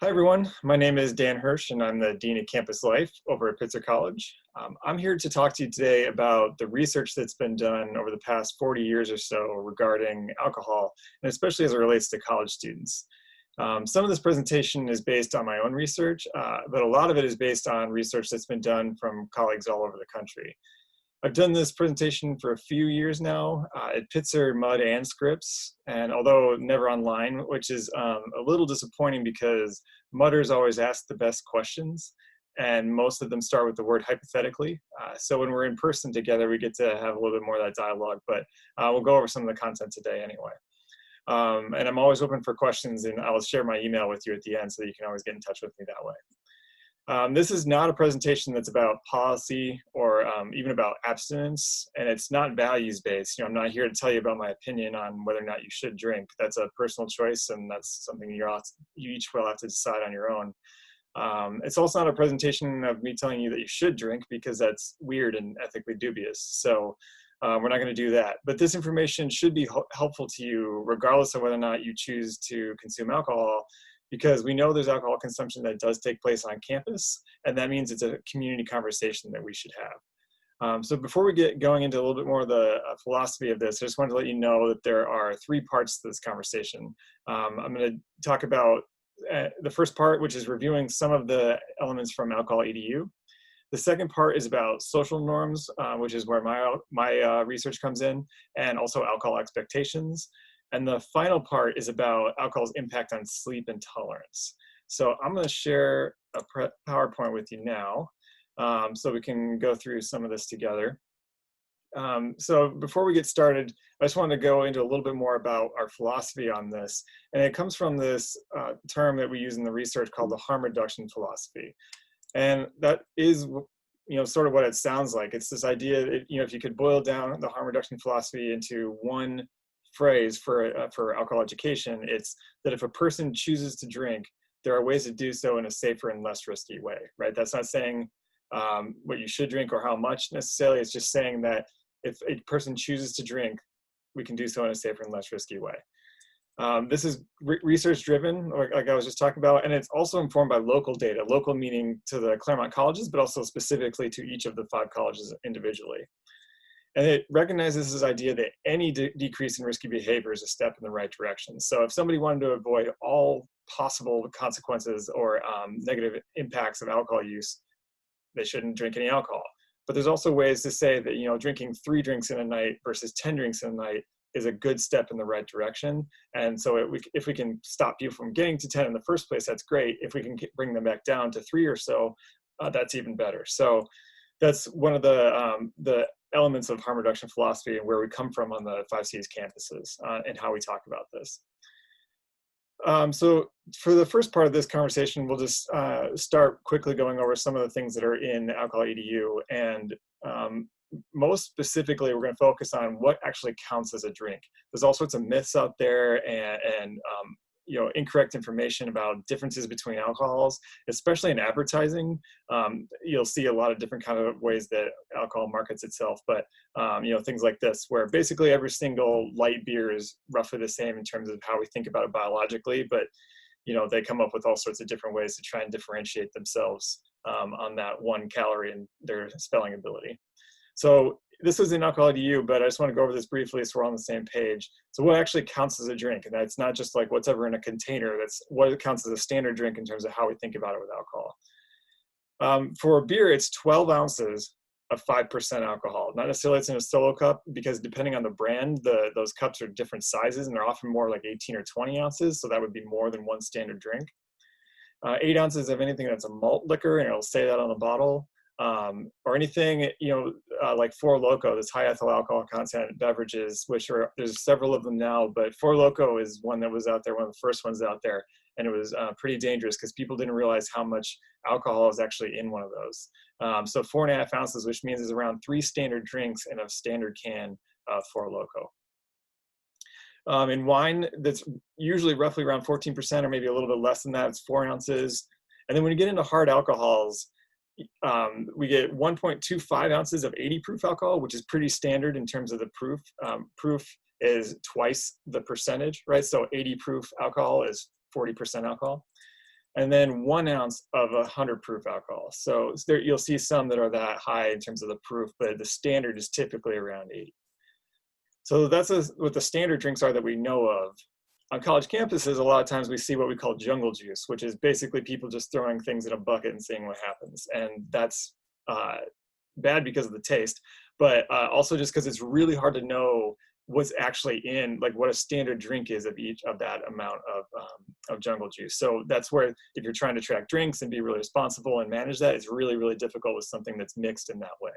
Hi everyone, my name is Dan Hirsch and I'm the Dean of Campus Life over at Pitzer College. I'm here to talk to you today about the research that's been done over the past 40 years or so regarding alcohol, and especially as it relates to college students. Some of this presentation is based on my own research, but a lot of it is based on research that's been done from colleagues all over the country. I've done this presentation for a few years now at Pitzer, Mud, and Scripps, and although never online, which is a little disappointing because Mudders always ask the best questions, and most of them start with the word hypothetically. So when we're in person together, we get to have a little bit more of that dialogue, but we'll go over some of the content today anyway. And I'm always open for questions, and I'll share my email with you at the end so that you can always get in touch with me that way. This is not a presentation that's about policy or even about abstinence, and it's not values-based. I'm not here to tell you about my opinion on whether or not you should drink. That's a personal choice, and that's something you each will have to decide on your own. It's also not a presentation of me telling you that you should drink, because that's weird and ethically dubious. So we're not going to do that. But this information should be helpful to you regardless of whether or not you choose to consume alcohol, because we know there's alcohol consumption that does take place on campus, and that means it's a community conversation that we should have. So before we get going into a little bit more of the philosophy of this, I just wanted to let you know that there are three parts to this conversation. I'm going to talk about the first part, which is reviewing some of the elements from Alocohol EDU. The second part is about social norms, which is where my research comes in, and also alcohol expectations. And the final part is about alcohol's impact on sleep and tolerance. So I'm going to share a PowerPoint with you now, so we can go through some of this together. So before we get started, I just wanted to go into a little bit more about our philosophy on this. And it comes from this term that we use in the research called the harm reduction philosophy. And that is sort of what it sounds like. It's this idea that, if you could boil down the harm reduction philosophy into one phrase for alcohol education, it's that if a person chooses to drink, there are ways to do so in a safer and less risky way, right? That's not saying what you should drink or how much necessarily. It's just saying that if a person chooses to drink, we can do so in a safer and less risky way. This is research driven, like I was just talking about, and it's also informed by local data, local meaning to the Claremont colleges, but also specifically to each of the 5 colleges individually. And it recognizes this idea that any decrease in risky behavior is a step in the right direction. So if somebody wanted to avoid all possible consequences or negative impacts of alcohol use, they shouldn't drink any alcohol. But there's also ways to say that, drinking 3 drinks in a night versus 10 drinks in a night is a good step in the right direction. And so if we can stop you from getting to 10 in the first place, that's great. If we can bring them back down to 3 or so, that's even better. So that's one of the elements of harm reduction philosophy and where we come from on the 5Cs campuses and how we talk about this. So for the first part of this conversation, we'll just start quickly going over some of the things that are in Alocohol EDU. And most specifically, we're going to focus on what actually counts as a drink. There's all sorts of myths out there and incorrect information about differences between alcohols, especially in advertising. You'll see a lot of different kind of ways that alcohol markets itself, but things like this, where basically every single light beer is roughly the same in terms of how we think about it biologically, but they come up with all sorts of different ways to try and differentiate themselves on that 1 calorie and their spelling ability. So this is in Alocohol EDU, but I just want to go over this briefly so we're on the same page. So what actually counts as a drink? And that's not just like what's ever in a container. That's what counts as a standard drink in terms of how we think about it with alcohol. For beer, it's 12 ounces of 5% alcohol. Not necessarily it's in a solo cup, because depending on the brand, those cups are different sizes, and they're often more like 18 or 20 ounces. So that would be more than one standard drink. 8 ounces of anything that's a malt liquor, and it'll say that on the bottle. Or anything, like Four Loko, this high ethyl alcohol content beverages, there's several of them now, but Four Loko is one that was out there, one of the first ones out there, and it was pretty dangerous because people didn't realize how much alcohol is actually in one of those. So 4.5 ounces, which means there's around 3 standard drinks in a standard can of Four Loko. In wine, that's usually roughly around 14%, or maybe a little bit less than that. It's 4 ounces. And then when you get into hard alcohols, we get 1.25 ounces of 80 proof alcohol, which is pretty standard in terms of the proof. Proof is twice the percentage, right? So 80 proof alcohol is 40% alcohol. and then 1 ounce of 100 proof alcohol. So there, you'll see some that are that high in terms of the proof, but the standard is typically around 80. So that's what the standard drinks are that we know of. On college campuses, a lot of times we see what we call jungle juice, which is basically people just throwing things in a bucket and seeing what happens. And that's bad because of the taste, but also just because it's really hard to know what's actually in, like what a standard drink is of each of that amount of jungle juice. So that's where, if you're trying to track drinks and be really responsible and manage that, it's really, really difficult with something that's mixed in that way.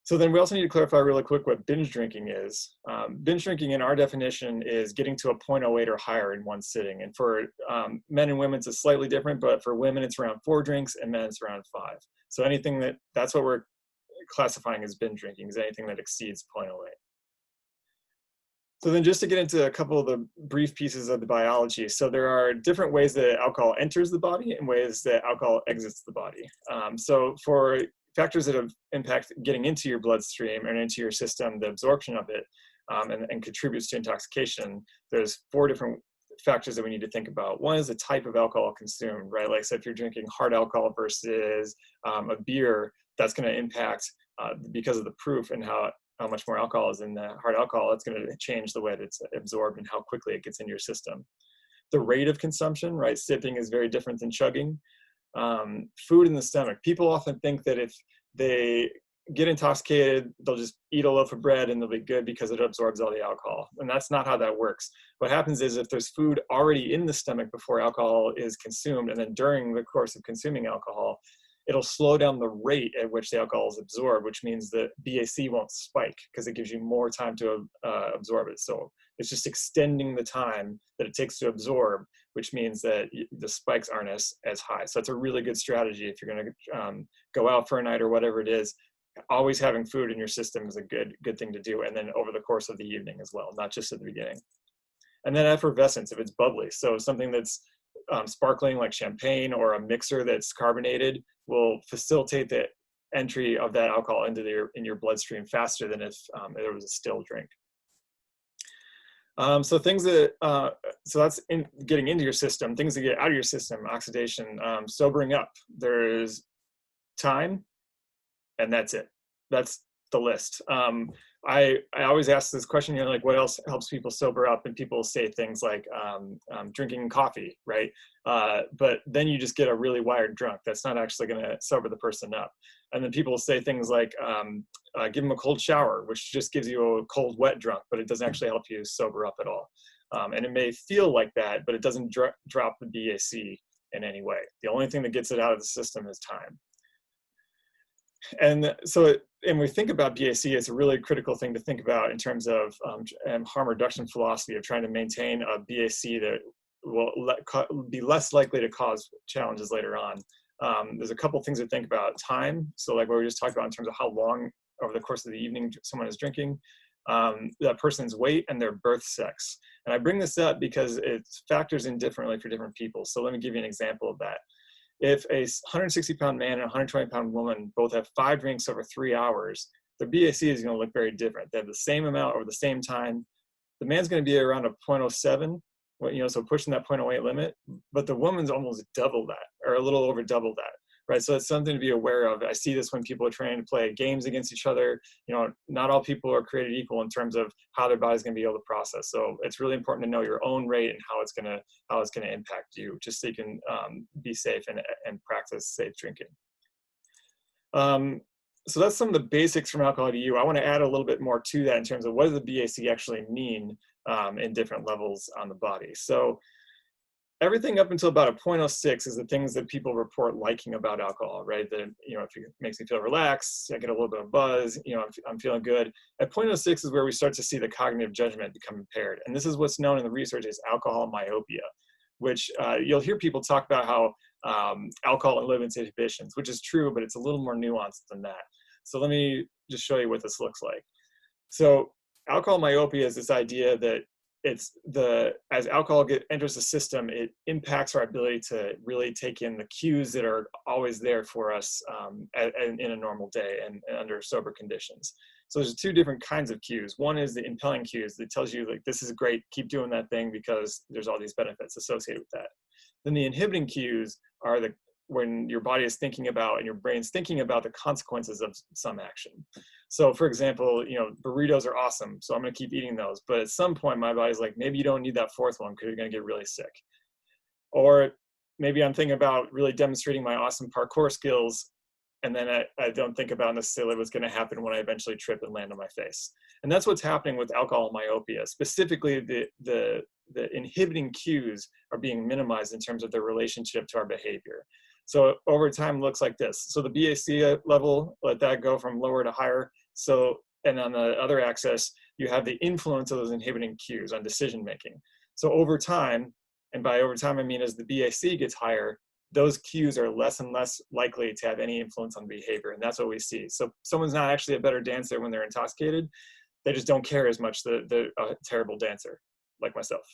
So then we also need to clarify really quick what binge drinking is. Binge drinking in our definition is getting to a 0.08 or higher in one sitting. And for men and women, it's slightly different, but for women, it's around 4 drinks and men, it's around 5. So anything that's what we're classifying as binge drinking, is anything that exceeds 0.08. So then just to get into a couple of the brief pieces of the biology. So there are different ways that alcohol enters the body and ways that alcohol exits the body. So for factors that have impact getting into your bloodstream and into your system, the absorption of it, and contributes to intoxication, there's 4 different factors that we need to think about. One is the type of alcohol consumed, right? Like, so if you're drinking hard alcohol versus a beer, that's going to impact, because of the proof and how much more alcohol is in the hard alcohol, it's going to change the way that it's absorbed and how quickly it gets into your system. The rate of consumption, right? Sipping is very different than chugging. Food in the stomach. People often think that if they get intoxicated, they'll just eat a loaf of bread and they'll be good because it absorbs all the alcohol. And that's not how that works. What happens is, if there's food already in the stomach before alcohol is consumed, and then during the course of consuming alcohol, it'll slow down the rate at which the alcohol is absorbed, which means that BAC won't spike because it gives you more time to absorb it. So it's just extending the time that it takes to absorb, which means that the spikes aren't as high. So it's a really good strategy if you're going to go out for a night or whatever it is. Always having food in your system is a good thing to do, and then over the course of the evening as well, not just at the beginning. And then effervescence, if it's bubbly. So something that's sparkling, like champagne, or a mixer that's carbonated, will facilitate the entry of that alcohol into your bloodstream faster than if it was a still drink. So things that, so that's getting into your system. Things that get out of your system: oxidation, sobering up. There's time, and that's it. That's the list. I always ask this question, you know, like, what else helps people sober up? And people say things like drinking coffee, right? But then you just get a really wired drunk. That's not actually going to sober the person up. And then people say things like, give them a cold shower, which just gives you a cold, wet drunk, but it doesn't actually help you sober up at all. And it may feel like that, but it doesn't drop the BAC in any way. The only thing that gets it out of the system is time. And so, and we think about BAC, it's a really critical thing to think about in terms of harm reduction philosophy, of trying to maintain a BAC that will be less likely to cause challenges later on. There's a couple things to think about. Time, so like what we just talked about in terms of how long over the course of the evening someone is drinking, that person's weight, and their birth sex. And I bring this up because it factors in differently for different people. So let me give you an example of that. If a 160-pound man and a 120-pound woman both have 5 drinks over 3 hours, their BAC is going to look very different. They have the same amount over the same time. The man's going to be around a 0.07, you know, so pushing that 0.08 limit, but the woman's almost double that, or a little over double that, right? So it's something to be aware of. I see this when people are trying to play games against each other. You know, not all people are created equal in terms of how their body's going to be able to process. So it's really important to know your own rate and how it's going to impact you, just so you can be safe and practice safe drinking. So that's some of the basics from Alcohol EDU. I want to add a little bit more to that in terms of what does the BAC actually mean in different levels on the body. So everything up until about a 0.06 is the things that people report liking about alcohol, right? That, you know, if it makes me feel relaxed, I get a little bit of buzz, you know, I'm feeling good. At 0.06 is where we start to see the cognitive judgment become impaired. And this is what's known in the research as alcohol myopia, which you'll hear people talk about how alcohol inhibits inhibitions, which is true, but it's a little more nuanced than that. So let me just show you what this looks like. So alcohol myopia is this idea that as alcohol enters the system, it impacts our ability to really take in the cues that are always there for us in a normal day and under sober conditions. So there's 2 different kinds of cues. One is the impelling cues that tells you, like, this is great, keep doing that thing because there's all these benefits associated with that. Then the inhibiting cues are when your body is thinking about and your brain's thinking about the consequences of some action. So for example, burritos are awesome, so I'm going to keep eating those. But at some point, my body's like, maybe you don't need that fourth one because you're going to get really sick. Or maybe I'm thinking about really demonstrating my awesome parkour skills, and then I don't think about necessarily what's going to happen when I eventually trip and land on my face. And that's what's happening with alcohol myopia. Specifically, the inhibiting cues are being minimized in terms of their relationship to our behavior. So over time, it looks like this. So the BAC level, let that go from lower to higher. So, and on the other axis, you have the influence of those inhibiting cues on decision making. So over time, and by over time, I mean as the BAC gets higher, those cues are less and less likely to have any influence on behavior. And that's what we see. So someone's not actually a better dancer when they're intoxicated. They just don't care as much, the terrible dancer, like myself.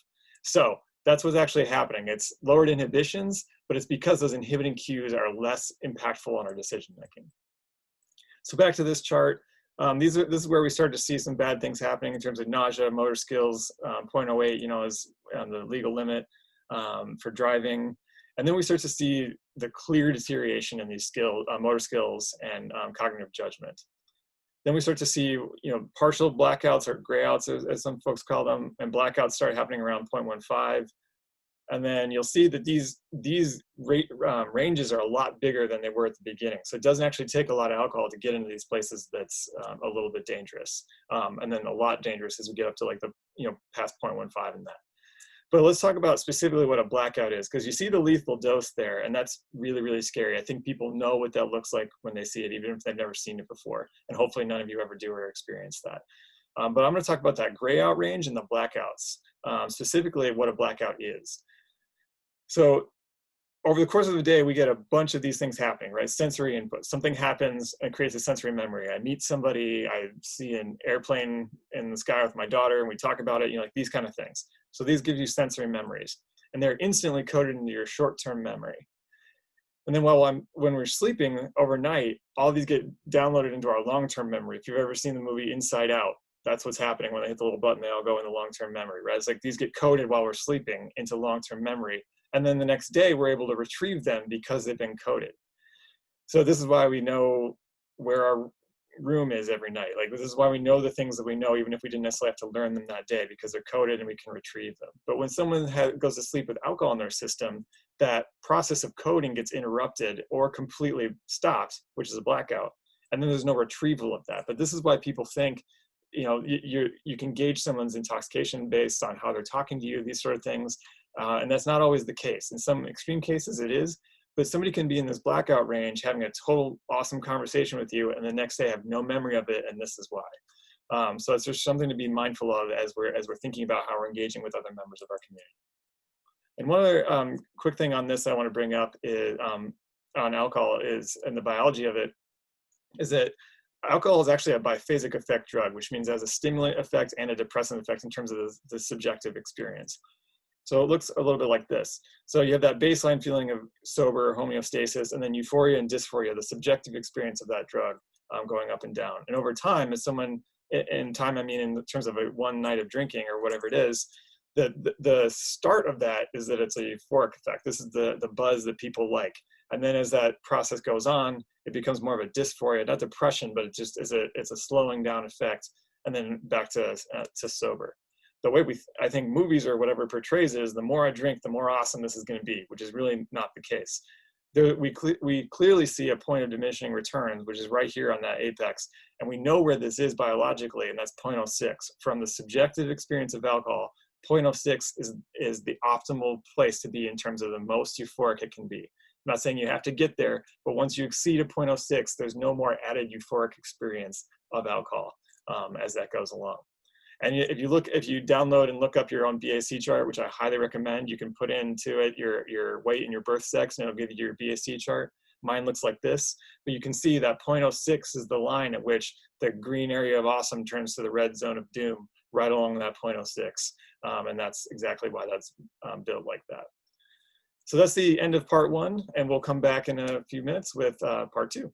So that's what's actually happening. It's lowered inhibitions, but it's because those inhibiting cues are less impactful on our decision making. So back to this chart. This is where we start to see some bad things happening in terms of nausea, motor skills. 0.08, is on the legal limit for driving. And then we start to see the clear deterioration in these motor skills and cognitive judgment. Then we start to see, partial blackouts or grayouts, as some folks call them, and blackouts start happening around 0.15. And then you'll see that these ranges are a lot bigger than they were at the beginning. So it doesn't actually take a lot of alcohol to get into these places that's a little bit dangerous. And then a lot dangerous as we get up to like the, past 0.15 and that. But let's talk about specifically what a blackout is, because you see the lethal dose there, and that's really, really scary. I think people know what that looks like when they see it, even if they've never seen it before. And hopefully none of you ever do or experience that. But I'm going to talk about that gray out range and the blackouts, specifically what a blackout is. So over the course of the day, we get a bunch of these things happening, right? Sensory input. Something happens and creates a sensory memory. I meet somebody, I see an airplane in the sky with my daughter, and we talk about it, like these kind of things. So these give you sensory memories, and they're instantly coded into your short-term memory. And then when we're sleeping overnight, all these get downloaded into our long-term memory. If you've ever seen the movie Inside Out, that's what's happening when they hit the little button, they all go into long-term memory, right? It's like these get coded while we're sleeping into long-term memory. And then the next day, we're able to retrieve them because they've been coded. So this is why we know where our room is every night. Like, this is why we know the things that we know, even if we didn't necessarily have to learn them that day, because they're coded and we can retrieve them. But when someone goes to sleep with alcohol in their system, that process of coding gets interrupted or completely stopped, which is a blackout. And then there's no retrieval of that. But this is why people think, you can gauge someone's intoxication based on how they're talking to you, these sort of things. And that's not always the case. In some extreme cases it is, but somebody can be in this blackout range having a total awesome conversation with you and the next day have no memory of it, and this is why. So it's just something to be mindful of as we're thinking about how we're engaging with other members of our community. And one other quick thing on this I want to bring up is on alcohol and the biology of it, is that alcohol is actually a biphasic effect drug, which means it has a stimulant effect and a depressant effect in terms of the subjective experience. So it looks a little bit like this. So you have that baseline feeling of sober homeostasis, and then euphoria and dysphoria, the subjective experience of that drug going up and down. And over time, as someone, in time I mean in terms of one night of drinking or whatever it is, the start of that is that it's a euphoric effect. This is the buzz that people like. And then as that process goes on, it becomes more of a dysphoria, not depression, but it just is it's a slowing down effect, and then back to sober. The way I think movies or whatever portrays it is, the more I drink, the more awesome this is going to be, which is really not the case. We clearly see a point of diminishing returns, which is right here on that apex, and we know where this is biologically, and that's 0.06. From the subjective experience of alcohol, 0.06 is the optimal place to be in terms of the most euphoric it can be. I'm not saying you have to get there, but once you exceed a 0.06, there's no more added euphoric experience of alcohol as that goes along. And if you download and look up your own BAC chart, which I highly recommend, you can put into it your weight and your birth sex, and it'll give you your BAC chart. Mine looks like this, but you can see that 0.06 is the line at which the green area of awesome turns to the red zone of doom, right along that 0.06. And that's exactly why that's built like that. So that's the end of part one, and we'll come back in a few minutes with part two.